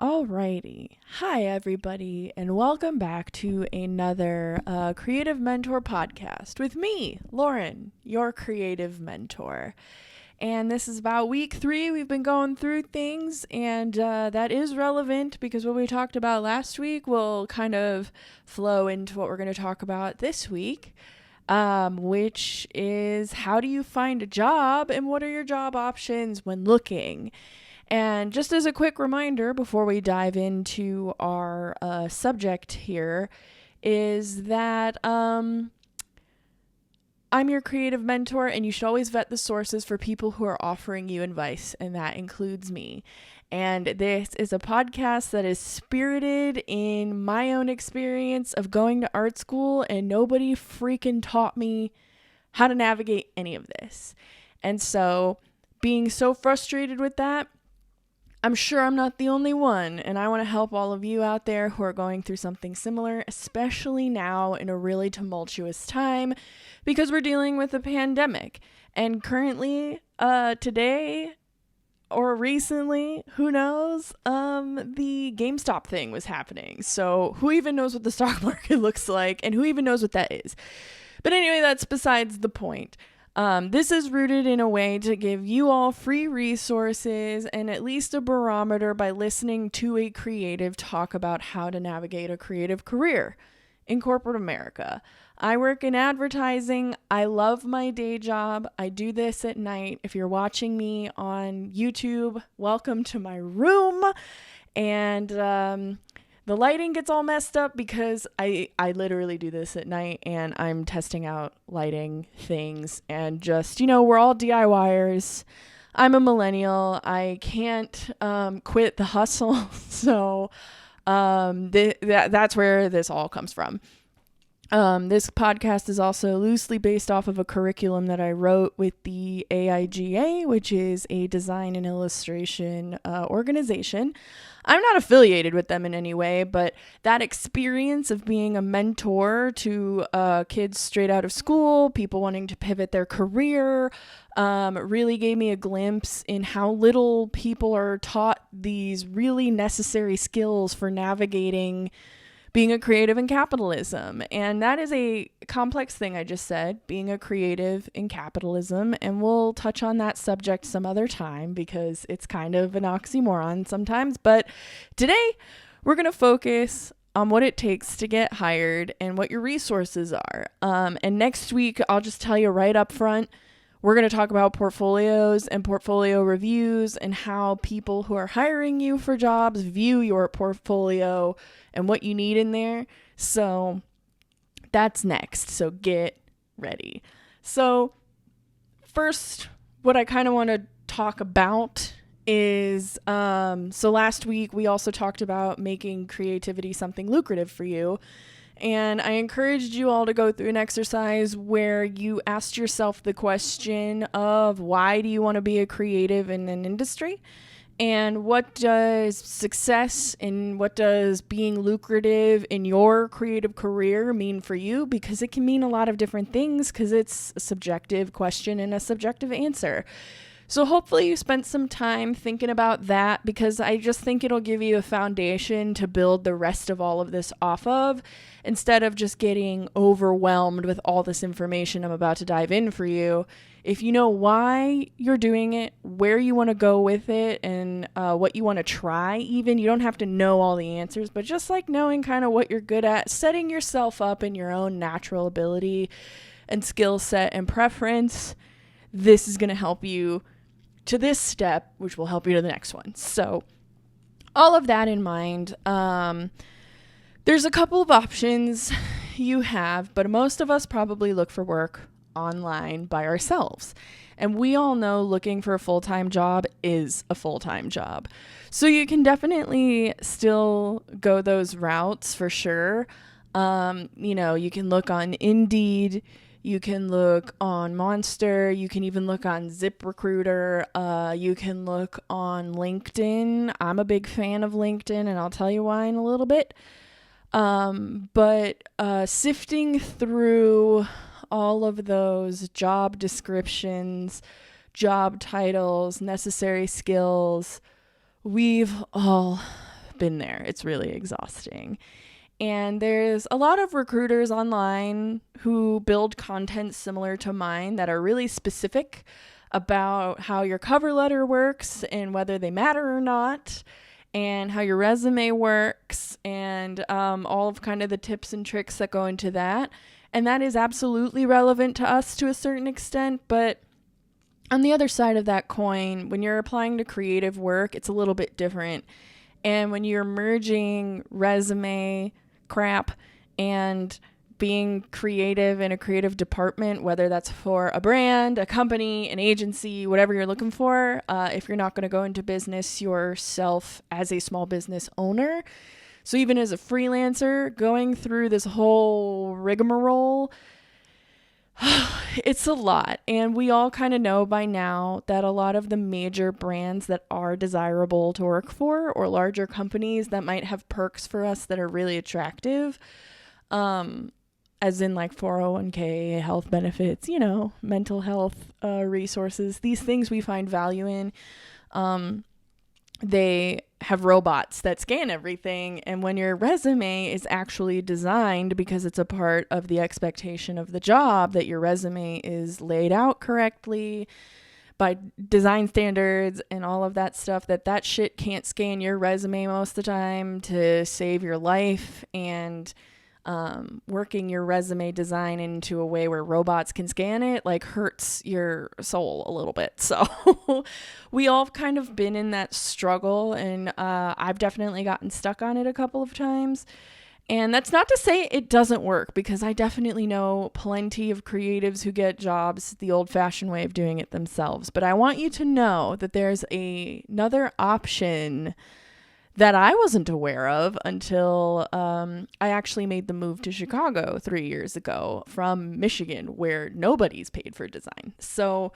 Alrighty. Hi, everybody, and welcome back to another Creative Mentor podcast with me, Lauren, your creative mentor. And this is about week 3. We've been going through things, and that is relevant because what we talked about last week will kind of flow into what we're going to talk about this week, which is how do you find a job and what are your job options when looking? And just as a quick reminder before we dive into our subject here, is that I'm your creative mentor, and you should always vet the sources for people who are offering you advice, and that includes me. And this is a podcast that is spirited in my own experience of going to art school, and nobody freaking taught me how to navigate any of this. And so, being so frustrated with that, I'm sure I'm not the only one, and I want to help all of you out there who are going through something similar, especially now in a really tumultuous time because we're dealing with a pandemic. And currently, today or recently, who knows, the GameStop thing was happening. So who even knows what the stock market looks like, and who even knows what that is? But anyway, that's besides the point. This is rooted in a way to give you all free resources and at least a barometer by listening to a creative talk about how to navigate a creative career in corporate America. I work in advertising. I love my day job. I do this at night. If you're watching me on YouTube, welcome to my room. And the lighting gets all messed up because I literally do this at night, and I'm testing out lighting things, and just, we're all DIYers. I'm a millennial. I can't quit the hustle. So that's where this all comes from. This podcast is also loosely based off of a curriculum that I wrote with the AIGA, which is a design and illustration organization. I'm not affiliated with them in any way, but that experience of being a mentor to kids straight out of school, people wanting to pivot their career, really gave me a glimpse in how little people are taught these really necessary skills for navigating being a creative in capitalism. And that is a complex thing I just said, being a creative in capitalism. And we'll touch on that subject some other time because it's kind of an oxymoron sometimes. But today we're going to focus on what it takes to get hired and what your resources are. And next week, I'll just tell you right up front, we're going to talk about portfolios and portfolio reviews and how people who are hiring you for jobs view your portfolio and what you need in there. So that's next. So get ready. So first, what I kind of want to talk about is, so last week we also talked about making creativity something lucrative for you. And I encouraged you all to go through an exercise where you asked yourself the question of why do you want to be a creative in an industry? And what does success and what does being lucrative in your creative career mean for you? Because it can mean a lot of different things because it's a subjective question and a subjective answer. So hopefully you spent some time thinking about that because I just think it'll give you a foundation to build the rest of all of this off of instead of just getting overwhelmed with all this information I'm about to dive in for you. If you know why you're doing it, where you want to go with it, and what you want to try even, you don't have to know all the answers, but just like knowing kind of what you're good at, setting yourself up in your own natural ability and skill set and preference, this is going to help you to this step, which will help you to the next one. So all of that in mind, there's a couple of options you have, but most of us probably look for work online by ourselves. And we all know looking for a full-time job is a full-time job. So you can definitely still go those routes for sure. You can look on Indeed, you can look on Monster, you can even look on ZipRecruiter, you can look on LinkedIn. I'm a big fan of LinkedIn, and I'll tell you why in a little bit. But sifting through all of those job descriptions, job titles, necessary skills, we've all been there. It's really exhausting. And there's a lot of recruiters online who build content similar to mine that are really specific about how your cover letter works and whether they matter or not, and how your resume works, and all of kind of the tips and tricks that go into that. And that is absolutely relevant to us to a certain extent, but on the other side of that coin, when you're applying to creative work, it's a little bit different. And when you're merging resume crap and being creative in a creative department, whether that's for a brand, a company, an agency, whatever you're looking for, if you're not going to go into business yourself as a small business owner. So even as a freelancer, going through this whole rigmarole, it's a lot. And we all kind of know by now that a lot of the major brands that are desirable to work for, or larger companies that might have perks for us that are really attractive, as in like 401k, health benefits, mental health resources, these things we find value in. They have robots that scan everything. And when your resume is actually designed, because it's a part of the expectation of the job, that your resume is laid out correctly by design standards and all of that stuff, that shit can't scan your resume most of the time to save your life. And working your resume design into a way where robots can scan it hurts your soul a little bit. So we all kind of been in that struggle, and I've definitely gotten stuck on it a couple of times. And that's not to say it doesn't work, because I definitely know plenty of creatives who get jobs the old-fashioned way of doing it themselves. But I want you to know that there's another option that I wasn't aware of until I actually made the move to Chicago 3 years ago from Michigan, where nobody's paid for design. So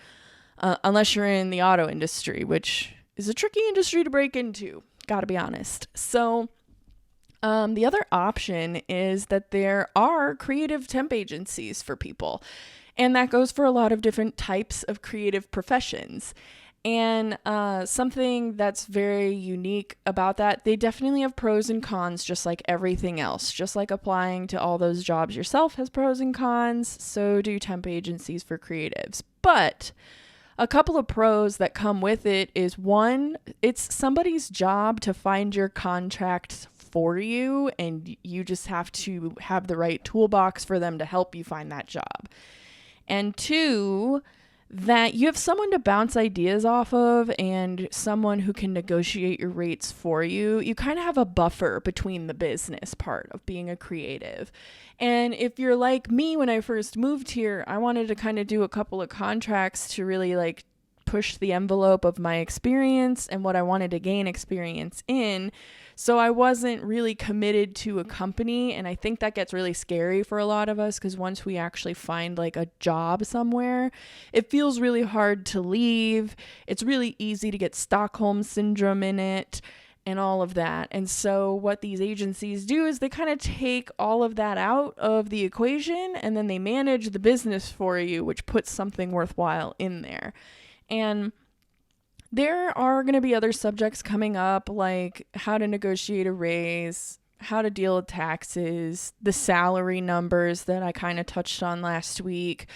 unless you're in the auto industry, which is a tricky industry to break into, gotta be honest. So the other option is that there are creative temp agencies for people. And that goes for a lot of different types of creative professions. And something that's very unique about that, they definitely have pros and cons, just like everything else. Just like applying to all those jobs yourself has pros and cons, so do temp agencies for creatives. But a couple of pros that come with it is, one, it's somebody's job to find your contract for you, and you just have to have the right toolbox for them to help you find that job. And two, that you have someone to bounce ideas off of and someone who can negotiate your rates for you. You kind of have a buffer between the business part of being a creative. And if you're like me, when I first moved here, I wanted to kind of do a couple of contracts to really push the envelope of my experience and what I wanted to gain experience in. So I wasn't really committed to a company, and I think that gets really scary for a lot of us, because once we actually find a job somewhere, it feels really hard to leave. It's really easy to get Stockholm syndrome in it and all of that. And so what these agencies do is they kind of take all of that out of the equation, and then they manage the business for you, which puts something worthwhile in there. And there are going to be other subjects coming up, like how to negotiate a raise, how to deal with taxes, the salary numbers that I kind of touched on last week.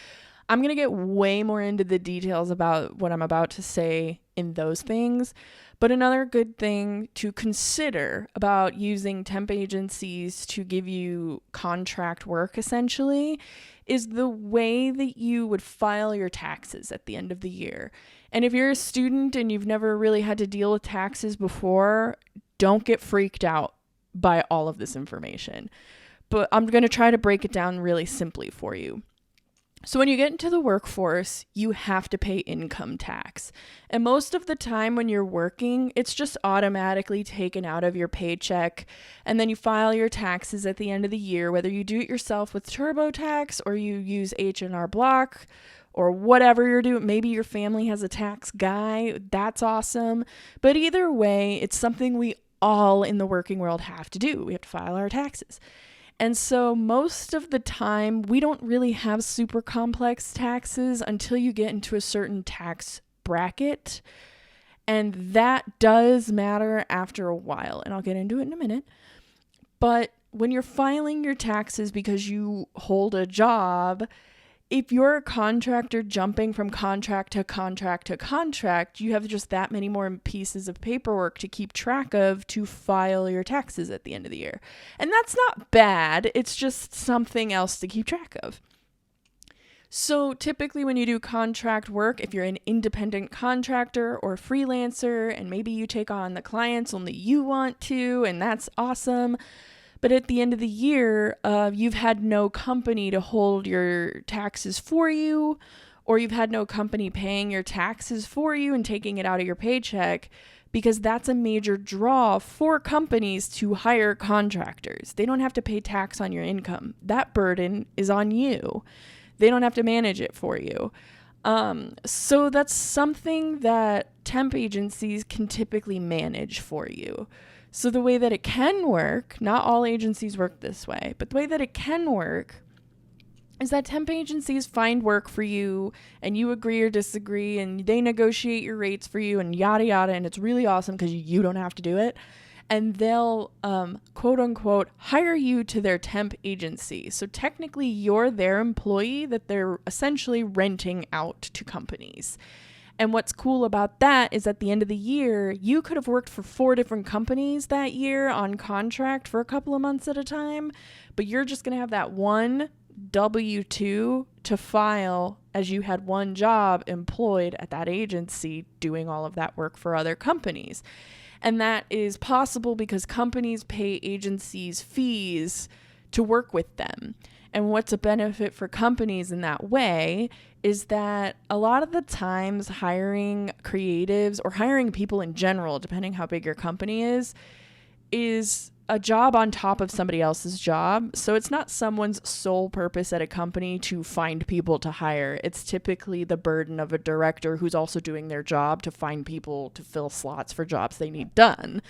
I'm going to get way more into the details about what I'm about to say in those things. But another good thing to consider about using temp agencies to give you contract work, essentially, is the way that you would file your taxes at the end of the year. And if you're a student and you've never really had to deal with taxes before, don't get freaked out by all of this information. But I'm going to try to break it down really simply for you. So when you get into the workforce, you have to pay income tax. And most of the time when you're working, it's just automatically taken out of your paycheck. And then you file your taxes at the end of the year, whether you do it yourself with TurboTax or you use H&R Block or whatever you're doing. Maybe your family has a tax guy. That's awesome. But either way, it's something we all in the working world have to do. We have to file our taxes. And so most of the time, we don't really have super complex taxes until you get into a certain tax bracket. And that does matter after a while, and I'll get into it in a minute. But when you're filing your taxes because you hold a job, if you're a contractor jumping from contract to contract to contract, you have just that many more pieces of paperwork to keep track of to file your taxes at the end of the year. And that's not bad. It's just something else to keep track of. So typically when you do contract work, if you're an independent contractor or freelancer, and maybe you take on the clients only you want to, and that's awesome. But at the end of the year, you've had no company to hold your taxes for you, or you've had no company paying your taxes for you and taking it out of your paycheck, because that's a major draw for companies to hire contractors. They don't have to pay tax on your income. That burden is on you. They don't have to manage it for you. So that's something that temp agencies can typically manage for you. So the way that it can work, not all agencies work this way, but the way that it can work is that temp agencies find work for you and you agree or disagree and they negotiate your rates for you and yada yada, and it's really awesome because you don't have to do it. And they'll quote unquote hire you to their temp agency. So technically you're their employee that they're essentially renting out to companies. And what's cool about that is at the end of the year, you could have worked for 4 different companies that year on contract for a couple of months at a time, but you're just going to have that one W-2 to file as you had one job employed at that agency doing all of that work for other companies. And that is possible because companies pay agencies fees to work with them. And what's a benefit for companies in that way is that a lot of the times hiring creatives or hiring people in general, depending how big your company is a job on top of somebody else's job. So it's not someone's sole purpose at a company to find people to hire. It's typically the burden of a director who's also doing their job to find people to fill slots for jobs they need done.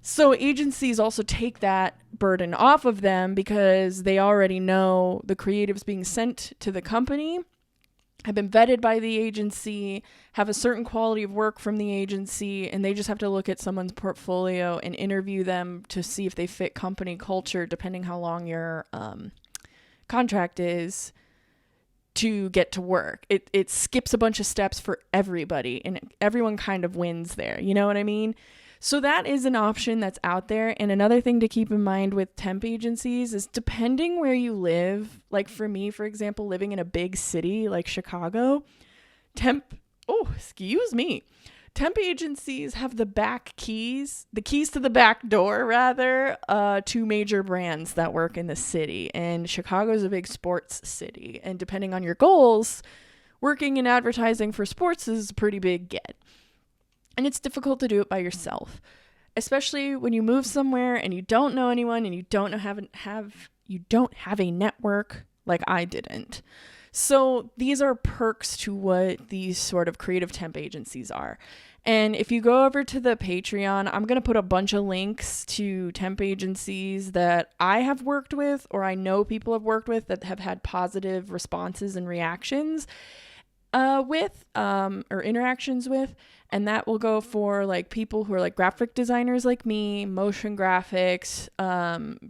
So agencies also take that burden off of them because they already know the creatives being sent to the company have been vetted by the agency, have a certain quality of work from the agency, and they just have to look at someone's portfolio and interview them to see if they fit company culture, depending how long your contract is, to get to work. It skips a bunch of steps for everybody, and everyone kind of wins there. You know what I mean? So that is an option that's out there. And another thing to keep in mind with temp agencies is depending where you live, like for me, for example, living in a big city like Chicago, temp agencies have the keys to the back door rather, to major brands that work in the city. And Chicago's a big sports city. And depending on your goals, working in advertising for sports is a pretty big get. And it's difficult to do it by yourself, especially when you move somewhere and you don't know anyone and you don't have a network like I didn't. So these are perks to what these sort of creative temp agencies are. And if you go over to the Patreon, I'm going to put a bunch of links to temp agencies that I have worked with or I know people have worked with that have had positive responses and reactions or interactions with. And that will go for like people who are like graphic designers like me, motion graphics,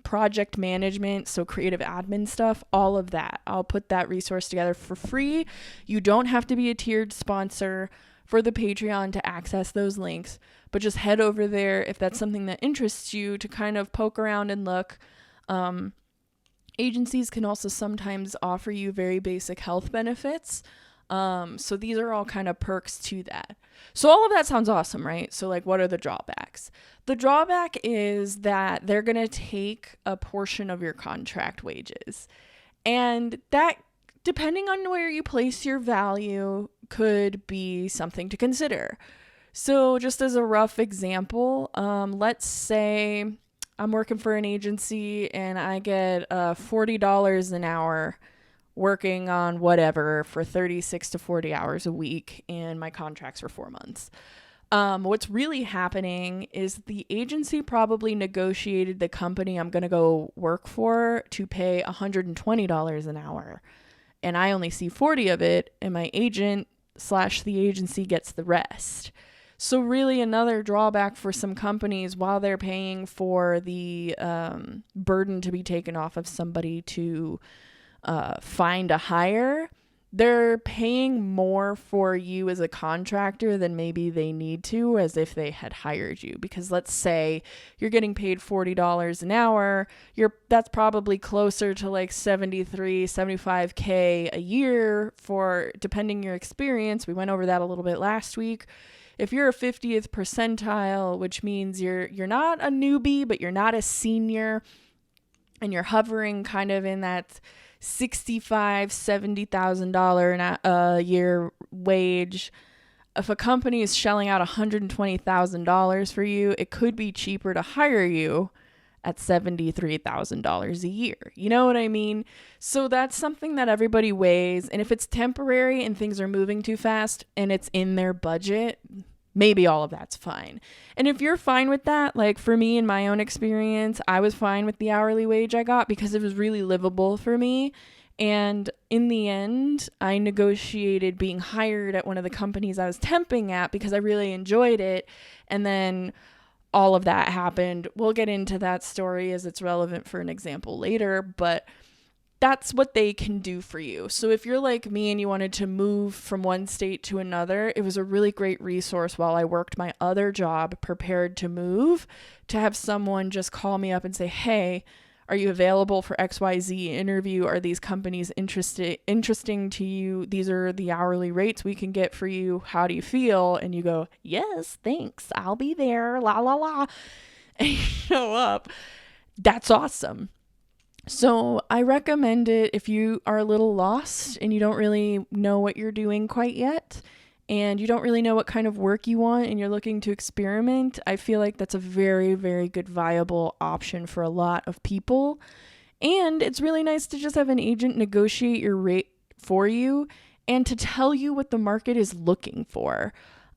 project management, so creative admin stuff, all of that. I'll put that resource together for free. You don't have to be a tiered sponsor for the Patreon to access those links, but just head over there if that's something that interests you to kind of poke around and look. Agencies can also sometimes offer you very basic health benefits. So these are all kind of perks to that. So all of that sounds awesome, right? So like, what are the drawbacks? The drawback is that they're going to take a portion of your contract wages. And that, depending on where you place your value, could be something to consider. So just as a rough example, let's say I'm working for an agency and I get $40 an hour working on whatever for 36 to 40 hours a week, and my contract's for 4 months. What's really happening is the agency probably negotiated the company I'm going to go work for to pay $120 an hour, and I only see 40 of it, and my agent / the agency gets the rest. So really another drawback for some companies, while they're paying for the burden to be taken off of somebody to find a hire, they're paying more for you as a contractor than maybe they need to, as if they had hired you. Because let's say you're getting paid $40 an hour, that's probably closer to like 73, 75K a year for, depending your experience. We went over that a little bit last week. If you're a 50th percentile, which means you're not a newbie, but you're not a senior, and you're hovering kind of in that $65,000-$70,000 a year wage. If a company is shelling out $120,000 for you, it could be cheaper to hire you at $73,000 a year. You know what I mean? So that's something that everybody weighs. And if it's temporary and things are moving too fast and it's in their budget, maybe all of that's fine. And if you're fine with that, like for me, in my own experience, I was fine with the hourly wage I got because it was really livable for me. And in the end, I negotiated being hired at one of the companies I was temping at because I really enjoyed it. And then all of that happened. We'll get into that story as it's relevant for an example later, but that's what they can do for you. So if you're like me and you wanted to move from one state to another, it was a really great resource while I worked my other job prepared to move, to have someone just call me up and say, hey, are you available for XYZ interview? Are these companies interesting to you? These are the hourly rates we can get for you. How do you feel? And you go, yes, thanks. I'll be there. La, la, la. And you show up. That's awesome. So I recommend it if you are a little lost and you don't really know what you're doing quite yet, and you don't really know what kind of work you want and you're looking to experiment. I feel like that's a very, very good viable option for a lot of people. And it's really nice to just have an agent negotiate your rate for you and to tell you what the market is looking for.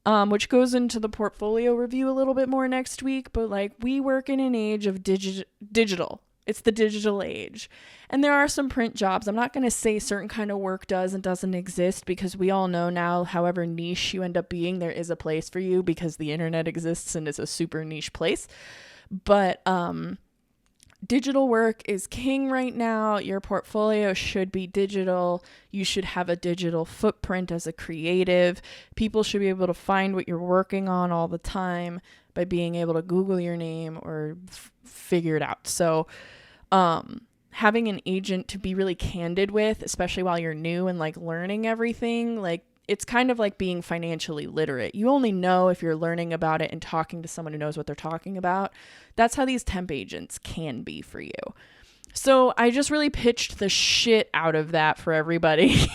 Which goes into the portfolio review a little bit more next week. But like, we work in an age of digital. It's the digital age. And there are some print jobs. I'm not going to say certain kind of work does and doesn't exist, because we all know now, however niche you end up being, there is a place for you because the internet exists and is a super niche place. But digital work is king right now. Your portfolio should be digital. You should have a digital footprint as a creative. People should be able to find what you're working on all the time by being able to Google your name or figure it out. So having an agent to be really candid with, especially while you're new and like learning everything, like it's kind of like being financially literate. You only know if you're learning about it and talking to someone who knows what they're talking about. That's how these temp agents can be for you. So I just really pitched the shit out of that for everybody.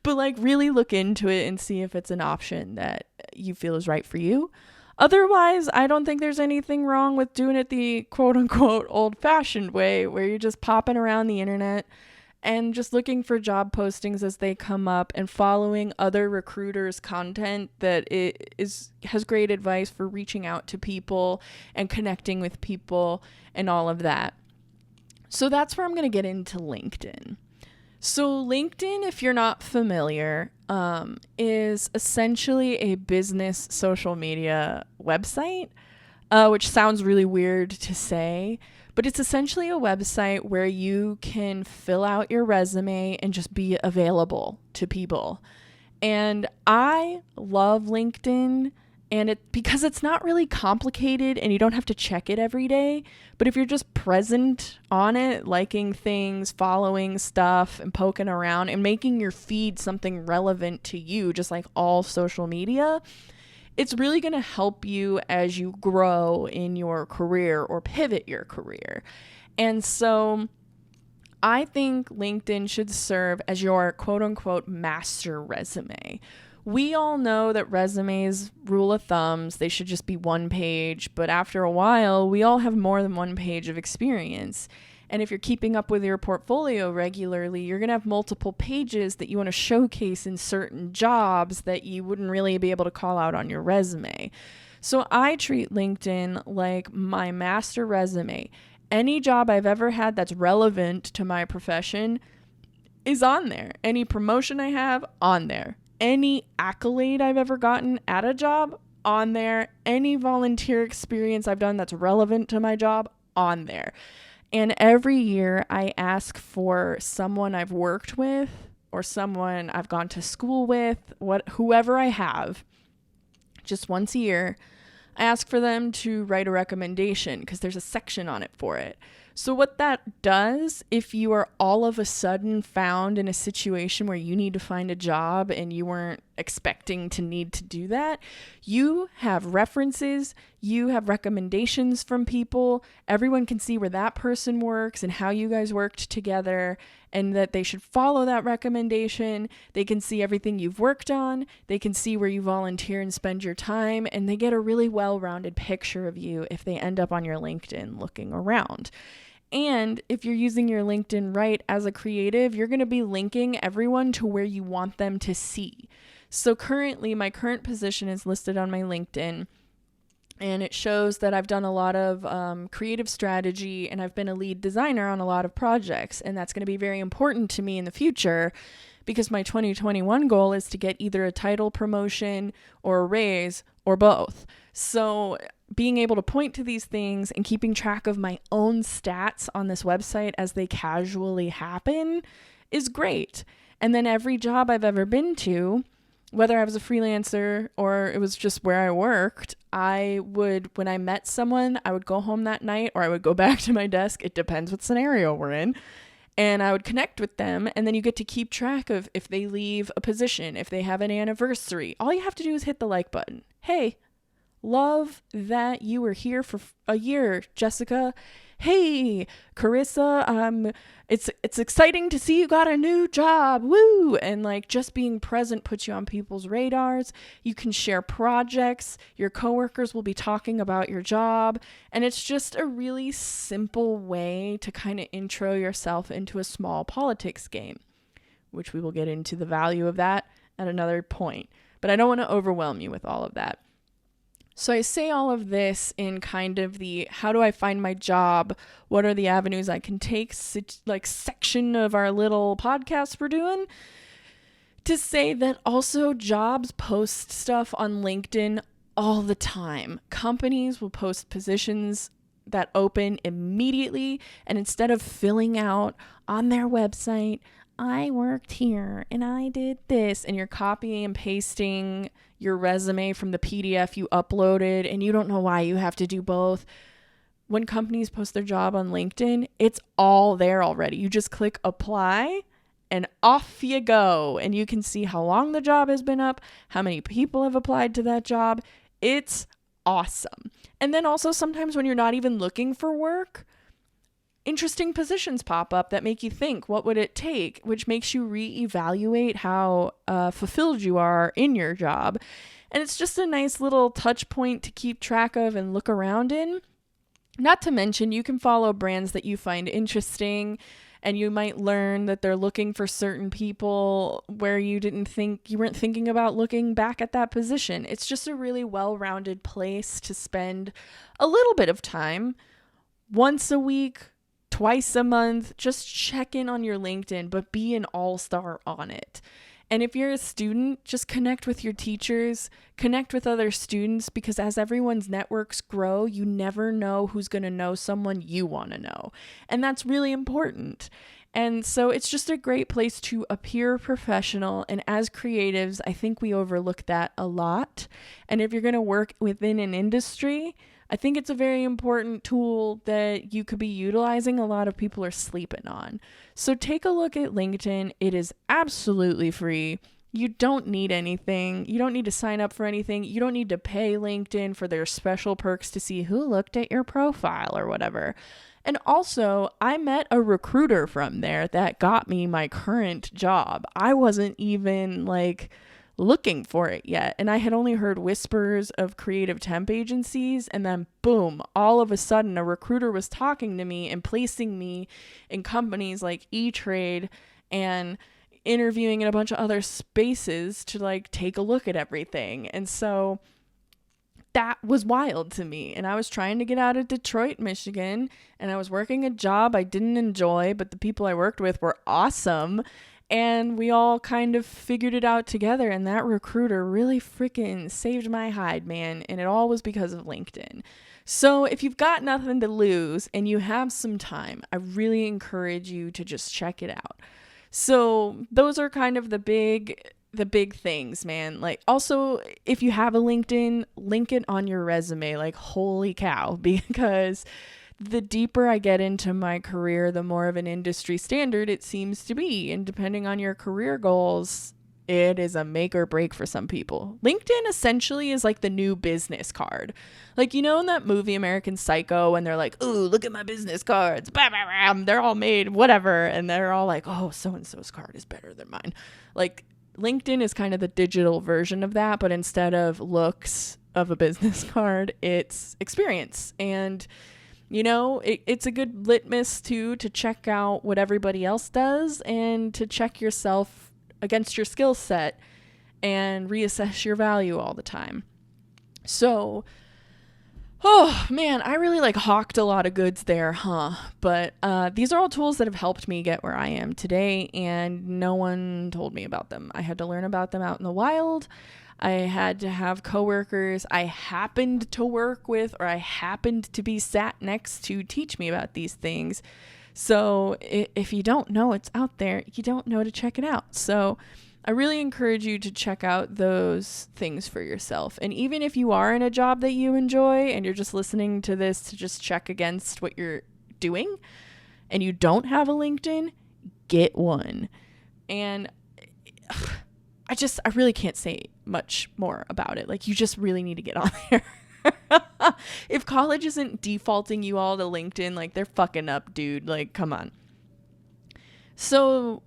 But like, really look into it and see if it's an option that you feel is right for you. Otherwise, I don't think there's anything wrong with doing it the quote unquote old fashioned way, where you're just popping around the internet and just looking for job postings as they come up and following other recruiters' content that has great advice for reaching out to people and connecting with people and all of that. So that's where I'm going to get into LinkedIn. So LinkedIn, if you're not familiar, is essentially a business social media website, which sounds really weird to say, but it's essentially a website where you can fill out your resume and just be available to people. And I love LinkedIn, and because it's not really complicated and you don't have to check it every day. But if you're just present on it, liking things, following stuff, and poking around and making your feed something relevant to you, just like all social media, it's really going to help you as you grow in your career or pivot your career. And so I think LinkedIn should serve as your quote unquote master resume. We all know that resumes, rule of thumbs, they should just be one page, but after a while, we all have more than one page of experience. And if you're keeping up with your portfolio regularly, you're going to have multiple pages that you want to showcase in certain jobs that you wouldn't really be able to call out on your resume. So I treat LinkedIn like my master resume. Any job I've ever had that's relevant to my profession is on there. Any promotion I have, on there. Any accolade I've ever gotten at a job, on there. Any volunteer experience I've done that's relevant to my job, on there. And every year I ask for someone I've worked with or someone I've gone to school with, whoever I have, just once a year, I ask for them to write a recommendation because there's a section on it for it. So what that does, if you are all of a sudden found in a situation where you need to find a job and you weren't expecting to need to do that, you have references, you have recommendations from people, everyone can see where that person works and how you guys worked together and that they should follow that recommendation. They can see everything you've worked on, they can see where you volunteer and spend your time, and they get a really well-rounded picture of you if they end up on your LinkedIn looking around. And if you're using your LinkedIn right as a creative, you're going to be linking everyone to where you want them to see. So currently, my current position is listed on my LinkedIn, and it shows that I've done a lot of creative strategy and I've been a lead designer on a lot of projects. And that's going to be very important to me in the future because my 2021 goal is to get either a title promotion or a raise or both. So being able to point to these things and keeping track of my own stats on this website as they casually happen is great. And then every job I've ever been to, whether I was a freelancer or it was just where I worked, when I met someone, I would go home that night or I would go back to my desk. It depends what scenario we're in. And I would connect with them, and then you get to keep track of if they leave a position, if they have an anniversary. All you have to do is hit the like button. Hey, love that you were here for a year, Jessica. Hey, Carissa, it's exciting to see you got a new job. Woo! And like just being present puts you on people's radars. You can share projects. Your coworkers will be talking about your job. And it's just a really simple way to kind of intro yourself into a small politics game, which we will get into the value of that at another point. But I don't want to overwhelm you with all of that. So I say all of this in kind of the how do I find my job? What are the avenues I can take section of our little podcast we're doing? To say that also jobs post stuff on LinkedIn all the time. Companies will post positions that open immediately, and instead of filling out on their website, I worked here and I did this, and you're copying and pasting your resume from the PDF you uploaded and you don't know why you have to do both. When companies post their job on LinkedIn, it's all there already. You just click apply and off you go. And you can see how long the job has been up, how many people have applied to that job. It's awesome. And then also sometimes when you're not even looking for work, interesting positions pop up that make you think, what would it take? Which makes you reevaluate how fulfilled you are in your job. And it's just a nice little touch point to keep track of and look around in. Not to mention, you can follow brands that you find interesting, and you might learn that they're looking for certain people where you weren't thinking about looking back at that position. It's just a really well-rounded place to spend a little bit of time once a week, twice a month. Just check in on your LinkedIn, but be an all-star on it. And if you're a student, just connect with your teachers, connect with other students, because as everyone's networks grow, you never know who's going to know someone you want to know. And that's really important. And so it's just a great place to appear professional. And as creatives, I think we overlook that a lot. And if you're going to work within an industry, I think it's a very important tool that you could be utilizing. A lot of people are sleeping on. So take a look at LinkedIn. It is absolutely free. You don't need anything. You don't need to sign up for anything. You don't need to pay LinkedIn for their special perks to see who looked at your profile or whatever. And also, I met a recruiter from there that got me my current job. I wasn't even looking for it yet. And I had only heard whispers of creative temp agencies, and then boom, all of a sudden a recruiter was talking to me and placing me in companies like E-Trade and interviewing in a bunch of other spaces to take a look at everything. And so that was wild to me. And I was trying to get out of Detroit, Michigan, and I was working a job I didn't enjoy, but the people I worked with were awesome. And we all kind of figured it out together. And that recruiter really freaking saved my hide, man. And it all was because of LinkedIn. So if you've got nothing to lose and you have some time, I really encourage you to just check it out. So those are kind of the big things, man. Like, also, if you have a LinkedIn, link it on your resume. Like, holy cow, because the deeper I get into my career, the more of an industry standard it seems to be. And depending on your career goals, it is a make or break for some people. LinkedIn essentially is like the new business card. Like, you know, in that movie American Psycho, when they're like, ooh, look at my business cards. Bah, bah, bah. They're all made, whatever. And they're all like, oh, so-and-so's card is better than mine. Like, LinkedIn is kind of the digital version of that, but instead of looks of a business card, it's experience. And you know, it's a good litmus too to check out what everybody else does and to check yourself against your skill set and reassess your value all the time. So, oh man, I really like hawked a lot of goods there, huh? But these are all tools that have helped me get where I am today, and no one told me about them. I had to learn about them out in the wild. I had to have coworkers I happened to work with or I happened to be sat next to teach me about these things. So if you don't know it's out there, you don't know to check it out. So I really encourage you to check out those things for yourself. And even if you are in a job that you enjoy and you're just listening to this to just check against what you're doing and you don't have a LinkedIn, get one. And I really can't say much more about it. Like, you just really need to get on there. If college isn't defaulting you all to LinkedIn, like, they're fucking up, dude. Like, come on. So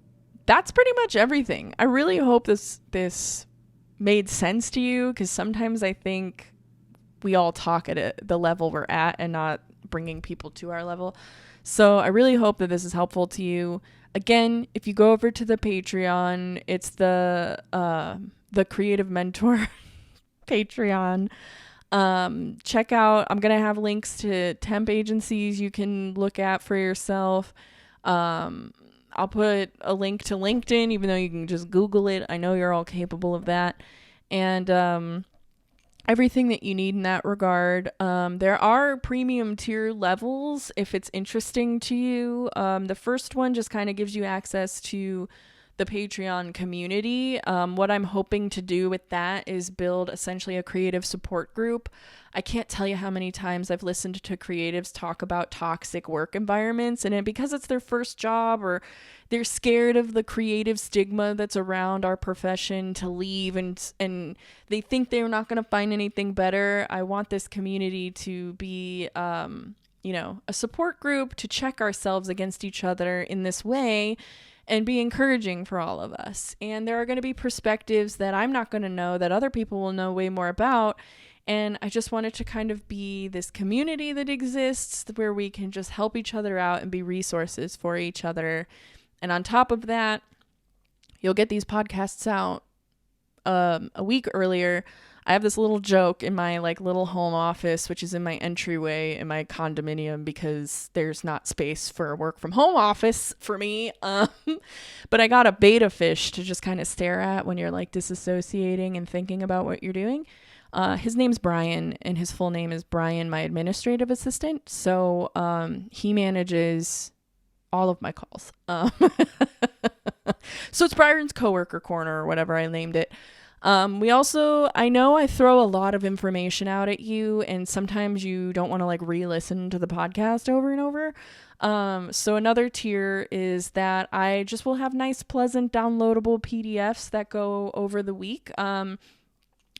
that's pretty much everything. I really hope this made sense to you, because sometimes I think we all talk at the level we're at and not bringing people to our level. So I really hope that this is helpful to you. Again, if you go over to the Patreon, it's the Creative Mentor Patreon. Check out, I'm going to have links to temp agencies you can look at for yourself. I'll put a link to LinkedIn, even though you can just Google it. I know you're all capable of that. And everything that you need in that regard. There are premium tier levels if it's interesting to you. The first one just kind of gives you access to the Patreon community. What I'm hoping to do with that is build essentially a creative support group. I can't tell you how many times I've listened to creatives talk about toxic work environments, and because it's their first job or they're scared of the creative stigma that's around our profession to leave, and they think they're not going to find anything better. I want this community to be, a support group to check ourselves against each other in this way and be encouraging for all of us. And there are going to be perspectives that I'm not going to know that other people will know way more about. And I just want it to kind of be this community that exists where we can just help each other out and be resources for each other. And on top of that, you'll get these podcasts out a week earlier. I have this little joke in my little home office, which is in my entryway in my condominium because there's not space for a work from home office for me. But I got a beta fish to just kind of stare at when you're disassociating and thinking about what you're doing. His name's Brian, and his full name is Brian, my administrative assistant. So he manages all of my calls. So it's Brian's coworker corner or whatever I named it. I know I throw a lot of information out at you, and sometimes you don't want to re-listen to the podcast over and over. So another tier is that I just will have nice, pleasant, downloadable PDFs that go over the week.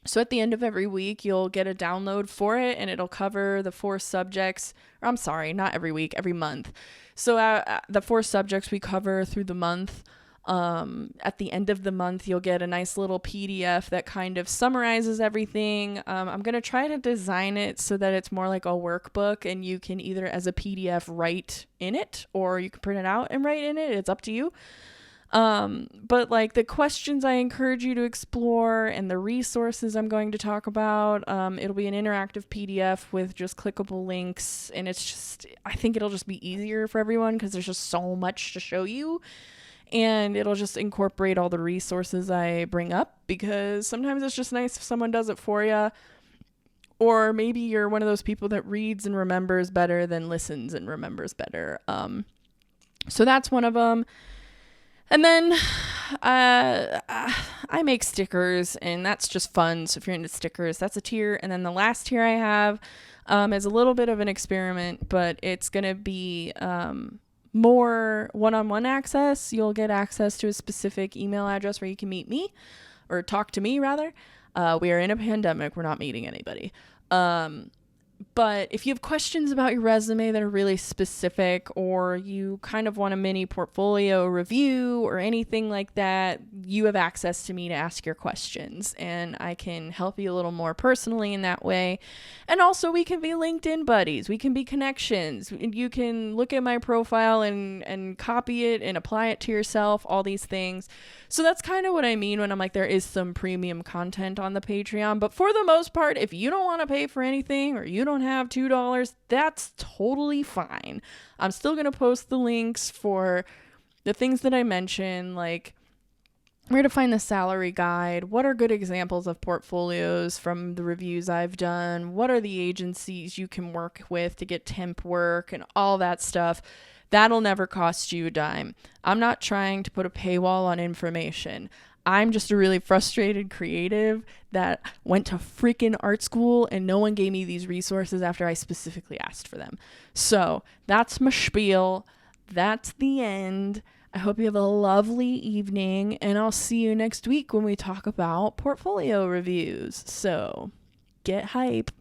So at the end of every week, you'll get a download for it, and it'll cover the 4 subjects. Or I'm sorry, not every week, every month. So the 4 subjects we cover through the month. At the end of the month, you'll get a nice little PDF that kind of summarizes everything. I'm going to try to design it so that it's more like a workbook, and you can either as a PDF write in it, or you can print it out and write in it. It's up to you. But the questions I encourage you to explore and the resources I'm going to talk about, it'll be an interactive PDF with just clickable links. And I think it'll just be easier for everyone because there's just so much to show you. and it'll just incorporate all the resources I bring up, because sometimes it's just nice if someone does it for you. Or maybe you're one of those people that reads and remembers better than listens and remembers better. So that's one of them. And then I make stickers, and that's just fun. So if you're into stickers, that's a tier. And then the last tier I have is a little bit of an experiment, but it's going to be more one-on-one access. You'll get access to a specific email address where you can meet me, or talk to me rather. We are in a pandemic. We're not meeting anybody. But if you have questions about your resume that are really specific, or you kind of want a mini portfolio review or anything like that, you have access to me to ask your questions, and I can help you a little more personally in that way. And also, we can be LinkedIn buddies. We can be connections. You can look at my profile and copy it and apply it to yourself, all these things. So that's kind of what I mean when I'm like, there is some premium content on the Patreon. But for the most part, if you don't want to pay for anything, or you don't have $2, that's totally fine. I'm still going to post the links for the things that I mentioned, like where to find the salary guide, what are good examples of portfolios from the reviews I've done, what are the agencies you can work with to get temp work, and all that stuff. That'll never cost you a dime. I'm not trying to put a paywall on information. I'm just a really frustrated creative that went to freaking art school, and no one gave me these resources after I specifically asked for them. So that's my spiel. That's the end. I hope you have a lovely evening, and I'll see you next week when we talk about portfolio reviews. So get hype.